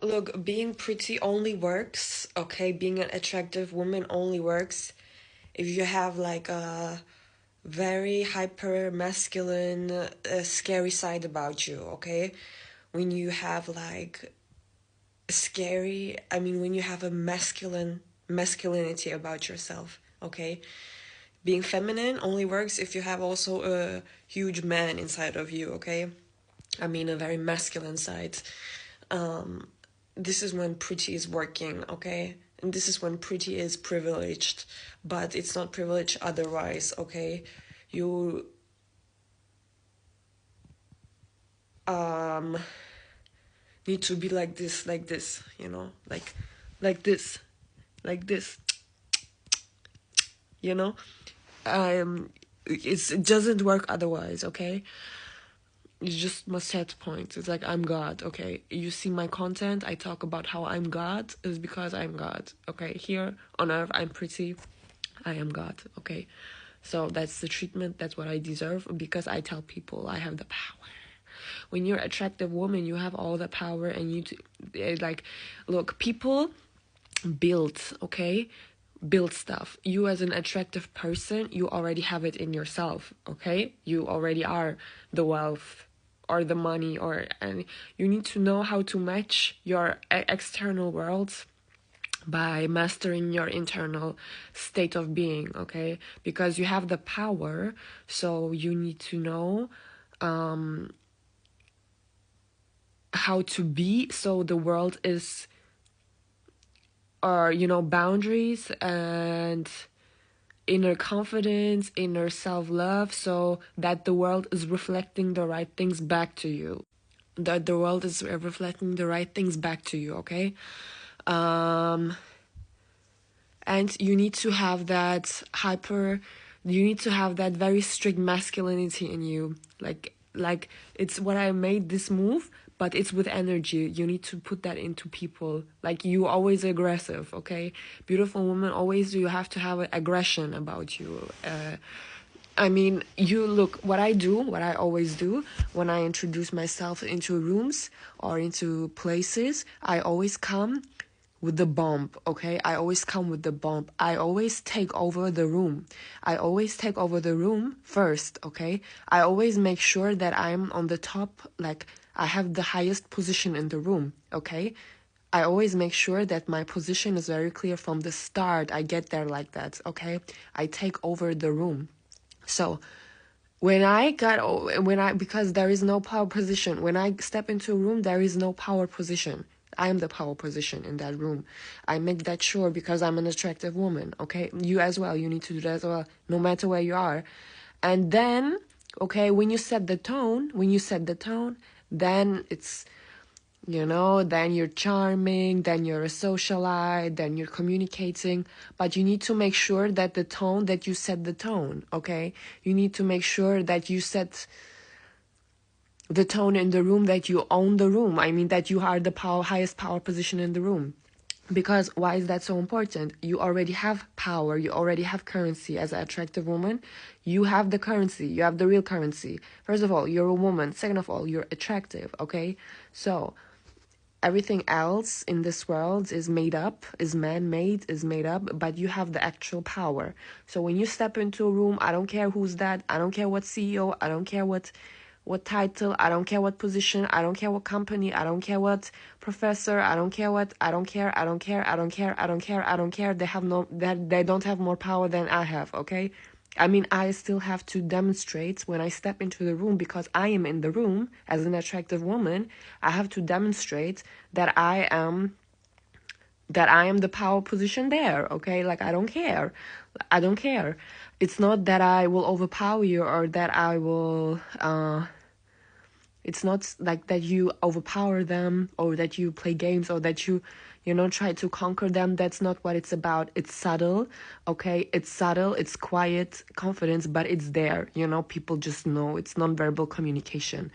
Look, being pretty only works, okay? Being an attractive woman only works if you have like a very hyper masculine, scary side about you, okay? When you have like scary, I mean, when you have a masculinity about yourself, okay? Being feminine only works if you have also a huge man inside of you, okay? I mean, a very masculine side. Um, this is when pretty is working, okay? And this is when pretty is privileged, but it's not privileged otherwise, okay? You um need to be like this, you know, like this, like this, you know. It doesn't work otherwise, okay? You just must set points. It's like I'm God, okay? You see my content, I talk about how I'm God is because I'm God, okay? Here on earth I'm pretty, I am God, okay? So that's the treatment, that's what I deserve because I tell people I have the power. When you're an attractive woman, you have all the power and like, look, people build, okay? Build stuff. You as an attractive person, you already have it in yourself, okay? You already are the wealth or the money and you need to know how to match your external world by mastering your internal state of being, okay? Because you have the power, so you need to know how to be so the world is boundaries and inner confidence, inner self-love, so that the world is reflecting the right things back to you. That the world is reflecting the right things back to you, okay? And you need to have you need to have that very strict masculinity in you. Like it's what I made this move, but it's with energy. You need to put that into people. Like you always aggressive, okay? Beautiful woman, always you have to have aggression about you. I mean, you look, what I always do when I introduce myself into rooms or into places, I always come with the bomb, okay? I always come with the bomb. I always take over the room. I always take over the room first, okay? I always make sure that I'm on the top, like I have the highest position in the room, okay? I always make sure that my position is very clear from the start. I get there like that, okay? I take over the room. So because there is no power position, when I step into a room, there is no power position. I am the power position in that room. I make that sure because I'm an attractive woman, okay? You as well, you need to do that as well, no matter where you are. And then, okay, when you set the tone, then then you're charming, then you're a socialite, then you're communicating, but you need to make sure that you set the tone, okay? You need to make sure that you set the tone in the room, that you own the room. I mean, that you are the highest power position in the room. Because why is that so important? You already have power, you already have currency as an attractive woman. You have the currency, you have the real currency. First of all, you're a woman. Second of all, you're attractive, okay? So everything else in this world is made up, is man-made, is made up, but you have the actual power. So when you step into a room, I don't care who's that, I don't care what CEO, I don't care what title, I don't care what position, I don't care what company, I don't care what professor, I don't care what, I don't care, I don't care, I don't care, I don't care, I don't care. They don't have more power than I have, okay? I mean, I still have to demonstrate when I step into the room, because I am in the room as an attractive woman. I have to demonstrate that I am the power position there, okay? Like, I don't care. I don't care. It's not that I will overpower you or that I will, it's not like that you overpower them or that you play games or that you try to conquer them. That's not what it's about. It's subtle, okay? It's subtle, it's quiet confidence, but it's there, people just know. It's non-verbal communication.